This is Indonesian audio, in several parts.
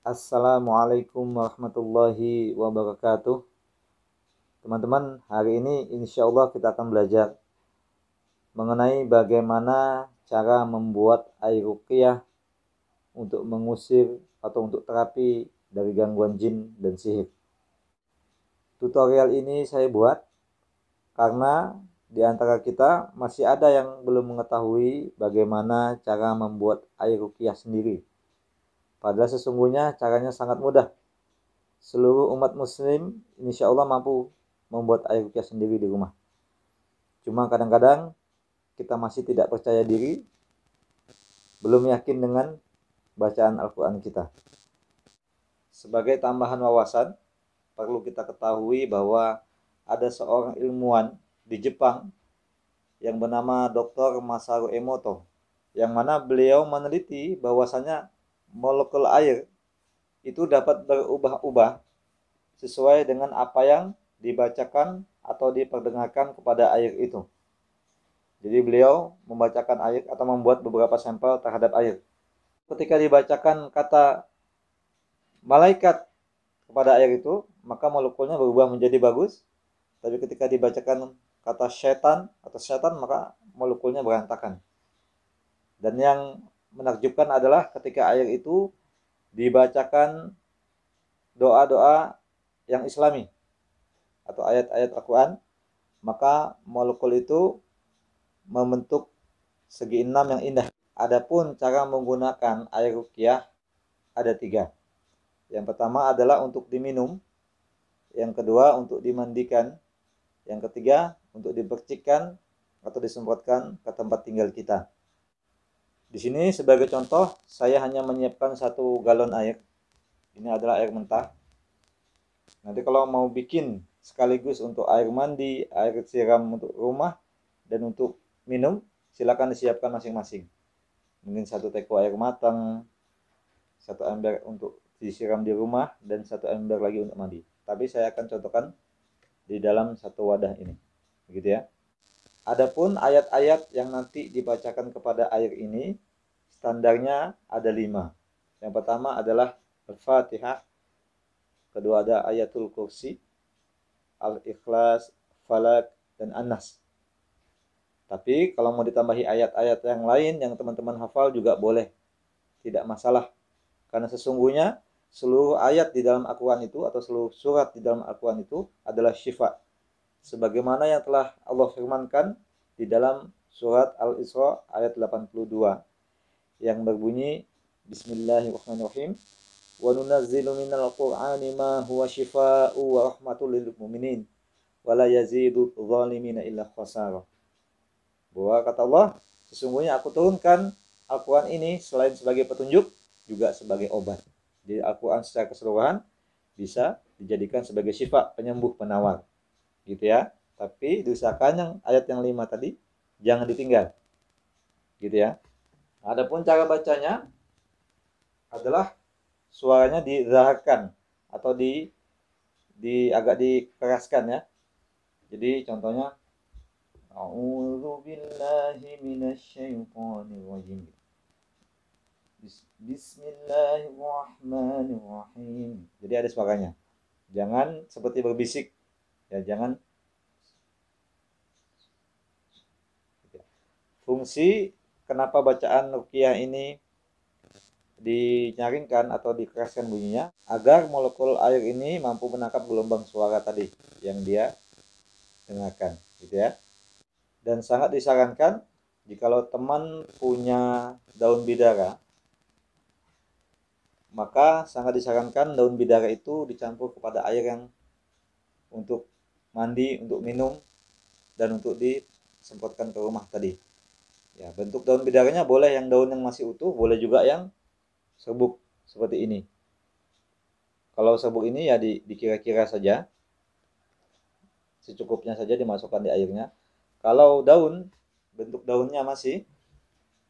Assalamualaikum warahmatullahi wabarakatuh. Teman-teman, hari ini insya Allah kita akan belajar mengenai bagaimana cara membuat air ruqyah untuk mengusir atau untuk terapi dari gangguan jin dan sihir. Tutorial ini saya buat karena di antara kita masih ada yang belum mengetahui bagaimana cara membuat air ruqyah sendiri. Padahal sesungguhnya caranya sangat mudah. Seluruh umat muslim insya Allah mampu membuat air ruqyah sendiri di rumah. Cuma kadang-kadang kita masih tidak percaya diri, belum yakin dengan bacaan Al-Quran kita. Sebagai tambahan wawasan, perlu kita ketahui bahwa ada seorang ilmuwan di Jepang yang bernama Dr. Masaru Emoto, yang mana beliau meneliti bahwasanya molekul air itu dapat berubah-ubah sesuai dengan apa yang dibacakan atau diperdengarkan kepada air itu. Jadi beliau membacakan air atau membuat beberapa sampel terhadap air. Ketika dibacakan kata malaikat kepada air itu, maka molekulnya berubah menjadi bagus. Tapi ketika dibacakan kata syaitan atau setan, maka molekulnya berantakan. Dan yang menakjubkan adalah ketika air itu dibacakan doa-doa yang islami atau ayat-ayat Al-Quran, maka molekul itu membentuk segi enam yang indah. Adapun cara menggunakan air ruqyah ada 3. Yang pertama adalah untuk diminum, yang kedua untuk dimandikan, yang ketiga untuk dipercikkan atau disemprotkan ke tempat tinggal kita. Di sini sebagai contoh, saya hanya menyiapkan 1 galon air. Ini adalah air mentah. Nanti kalau mau bikin sekaligus untuk air mandi, air siram untuk rumah, dan untuk minum, silakan disiapkan masing-masing. Mungkin 1 teko air matang, 1 ember untuk disiram di rumah, dan 1 ember lagi untuk mandi. Tapi saya akan contohkan di dalam 1 wadah ini. Begitu ya. Adapun ayat-ayat yang nanti dibacakan kepada air ini, standarnya ada 5. Yang pertama adalah Al-Fatihah, kedua ada Ayatul Kursi, Al-Ikhlas, Falak, dan An-Nas. Tapi kalau mau ditambahi ayat-ayat yang lain yang teman-teman hafal juga boleh, tidak masalah. Karena sesungguhnya seluruh ayat di dalam Al-Quran itu atau seluruh surat di dalam Al-Quran itu adalah syifa. Sebagaimana yang telah Allah firmankan di dalam surat Al-Isra ayat 82 yang berbunyi Bismillahirrahmanirrahim, wa nunazzilu minal Qur'ani ma huwa shifaa'u wa rahmatul lil mu'minin wa la yazidu zalimina illa khasara. Bahwa kata Allah, sesungguhnya aku turunkan Al-Quran ini selain sebagai petunjuk juga sebagai obat. Jadi Al-Quran secara keseluruhan bisa dijadikan sebagai syifa, penyembuh, penawar. Gitu ya. Tapi diusahakan yang ayat yang 5 tadi jangan ditinggal. Gitu ya. Adapun cara bacanya adalah suaranya dizaharkan atau agak dikeraskan ya. Jadi contohnya A'udzu billahi minasyaitonir rajim. Bismillahirrahmanirrahim. Jadi ada suaranya. Jangan seperti berbisik. Ya, jangan. Fungsi kenapa bacaan ruqyah ini dinyaringkan atau dikeraskan bunyinya agar molekul air ini mampu menangkap gelombang suara tadi yang dia dengarkan, gitu ya. Dan sangat disarankan jikalau teman punya daun bidara, maka sangat disarankan daun bidara itu dicampur kepada air yang untuk mandi, untuk minum, dan untuk disemprotkan ke rumah tadi. Ya, bentuk daun bidaranya boleh yang daun yang masih utuh, boleh juga yang serbuk seperti ini. Kalau serbuk ini ya dikira-kira saja, secukupnya saja dimasukkan di airnya. Kalau daun, bentuk daunnya masih,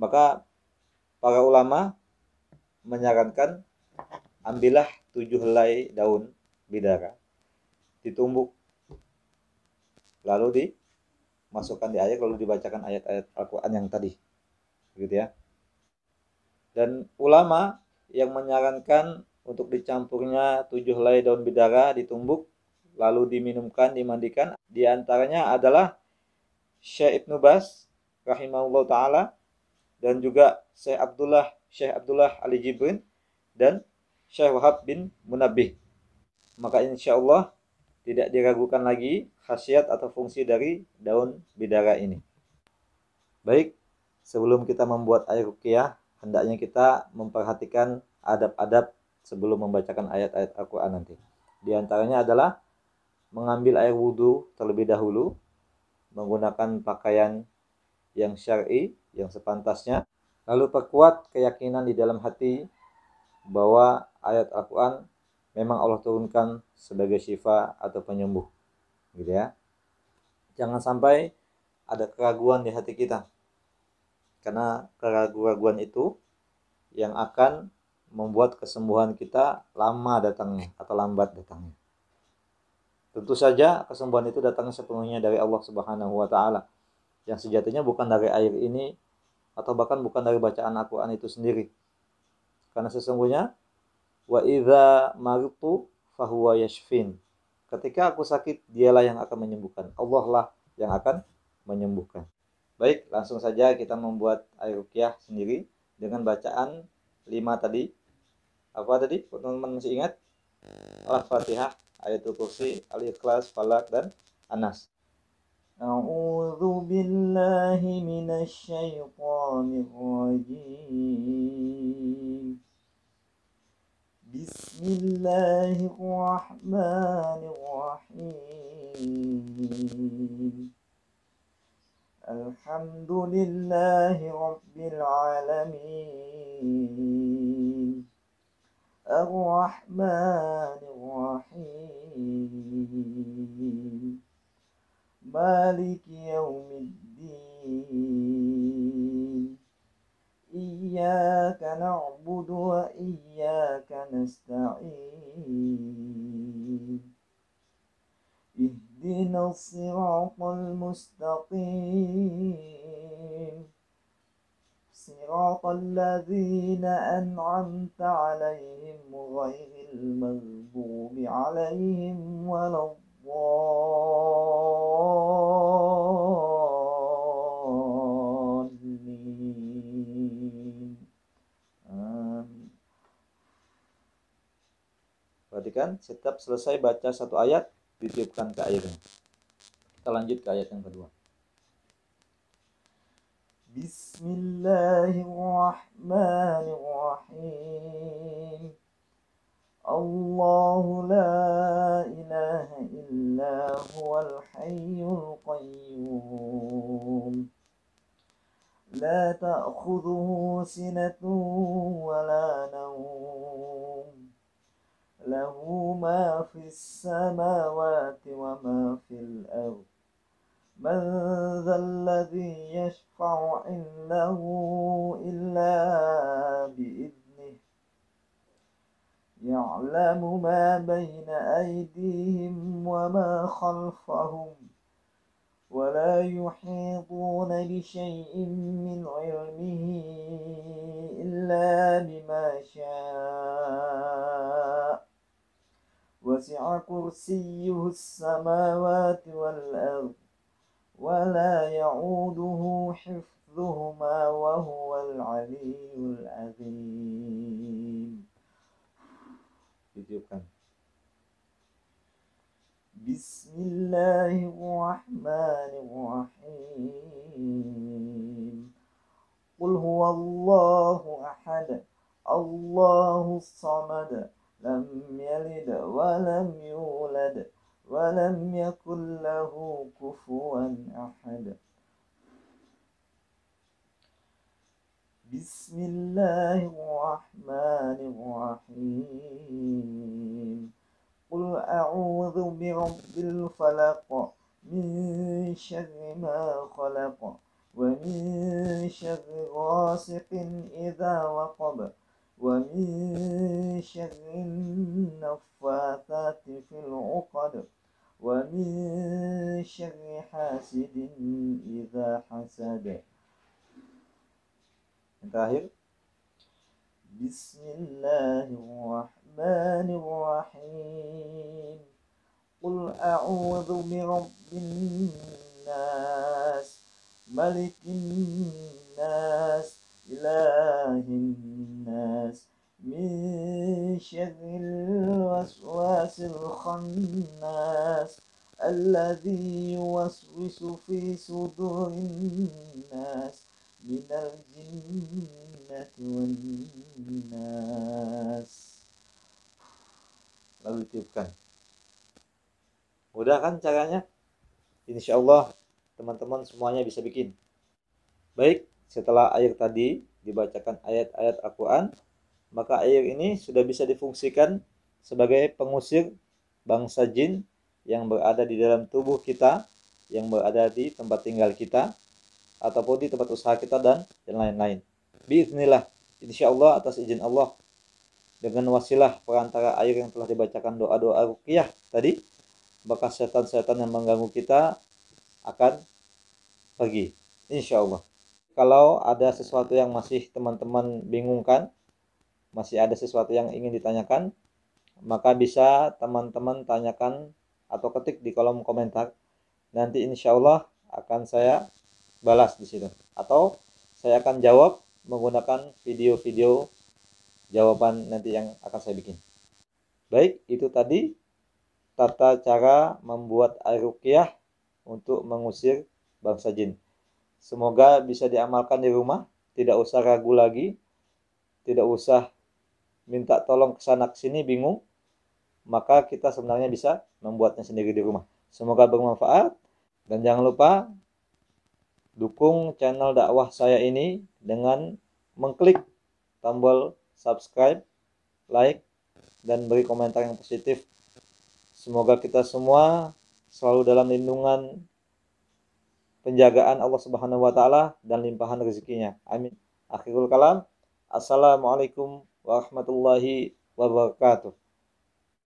maka para ulama menyarankan ambillah 7 helai daun bidara, ditumbuk, lalu dimasukkan di air, lalu dibacakan ayat-ayat Al-Quran yang tadi, gitu ya. Dan ulama yang menyarankan untuk dicampurnya 7 helai daun bidara ditumbuk lalu diminumkan, dimandikan. Di antaranya adalah Syekh Ibnu Baz rahimahullah taala dan juga Syekh Abdullah Ali Jibrin dan Syekh Wahab bin Munabbih. Maka insya Allah tidak diragukan lagi khasiat atau fungsi dari daun bidara ini. Baik, sebelum kita membuat air ruqyah, hendaknya kita memperhatikan adab-adab sebelum membacakan ayat-ayat Al-Quran nanti. Di antaranya adalah mengambil air wudhu terlebih dahulu, menggunakan pakaian yang syar'i, yang sepantasnya, lalu perkuat keyakinan di dalam hati bahwa ayat Al-Quran memang Allah turunkan sebagai syifa atau penyembuh, gitu ya. Jangan sampai ada keraguan di hati kita, karena keraguan itu yang akan membuat kesembuhan kita lama datangnya atau lambat datangnya. Tentu saja kesembuhan itu datangnya sepenuhnya dari Allah Subhanahu wa taala, yang sejatinya bukan dari air ini atau bahkan bukan dari bacaan Al-Qur'an itu sendiri. Karena sesungguhnya wa idza maritu fahuwa yashfin. Ketika aku sakit, dialah yang akan menyembuhkan. Allah lah yang akan menyembuhkan. Baik, langsung saja kita membuat air ruqyah sendiri dengan bacaan 5 tadi. Apa tadi? Teman-teman masih ingat? Al-Fatihah, Ayatul Kursi, Al-Ikhlas, Falaq, dan An-Nas. A'udzu billahi minasy syaithanir rajim. Bismillahirrahmanirrahim. Alhamdulillahi rabbil alamin. Ar-Rahmanir-Rahim. Maliki yaumiddin. Iyyaka na'budu wa iyyaka nasta'in. Ihdinas siratal mustaqim. صراط الذين أنعمت عليهم غير المغضوب عليهم ولا الضالين. Amin. Perhatikan, setiap selesai baca satu ayat ditiupkan ke airnya. Kita lanjut ke ayat yang kedua. Bismillahirrahmanirrahim. Allahu la ilaha illa huwal hayyul qayyum. La ta'khudhuhu sinatun wa la nawm. Lahu ma fis samawati wa ma fil ardh. من ذا الذي يشفع عنده إلا بإذنه يعلم ما بين أيديهم وما خلفهم ولا يحيطون بشيء من علمه إلا بما شاء وسع كرسيه السماوات والأرض ولا يعوده حفظهما وهو العلي العظيم. Ditiupkan. Bismillahirrahmanirrahim. Qul huwallahu ahad, Allahus samad, lam yalid wa lam yulad ولم يكن له كفوا أحد. بسم الله الرحمن الرحيم. قل أعوذ برب الفلق من شر ما خلق ومن شر غاسق إذا وقب ومن شر النفاثات في العقد ومن شر حاسد إذا حسد. Yang terakhir, Bismillahirrahmanirrahim. a'udzu birabbin nas, malikin nas, ilahin nas, min syarril waswasil khannas, alladzi yuwaswisu fi sudurin nas, minal jinnati wan nas. Lalu ditiupkan. Mudah kan caranya? Insya Allah teman-teman semuanya bisa bikin. Baik, setelah air tadi dibacakan ayat-ayat Al-Quran, maka air ini sudah bisa difungsikan sebagai pengusir bangsa jin yang berada di dalam tubuh kita, yang berada di tempat tinggal kita, ataupun di tempat usaha kita dan lain-lain. Biiznillah, insya Allah atas izin Allah, dengan wasilah perantara air yang telah dibacakan doa-doa ruqyah tadi, maka setan-setan yang mengganggu kita akan pergi, insya Allah. Kalau ada sesuatu yang masih teman-teman bingungkan, masih ada sesuatu yang ingin ditanyakan, maka bisa teman-teman tanyakan atau ketik di kolom komentar. Nanti insya Allah akan saya balas di situ, atau saya akan jawab menggunakan video-video jawaban nanti yang akan saya bikin. Baik, itu tadi tata cara membuat air ruqyah untuk mengusir bangsa jin. Semoga bisa diamalkan di rumah, tidak usah ragu lagi, tidak usah minta tolong ke sana ke sini bingung, maka kita sebenarnya bisa membuatnya sendiri di rumah. Semoga bermanfaat, dan jangan lupa dukung channel dakwah saya ini dengan mengklik tombol subscribe, like, dan beri komentar yang positif. Semoga kita semua selalu dalam lindungan penjagaan Allah Subhanahu wa taala dan limpahan rezekinya. Amin. Akhirul kalam. Assalamualaikum warahmatullahi wabarakatuh.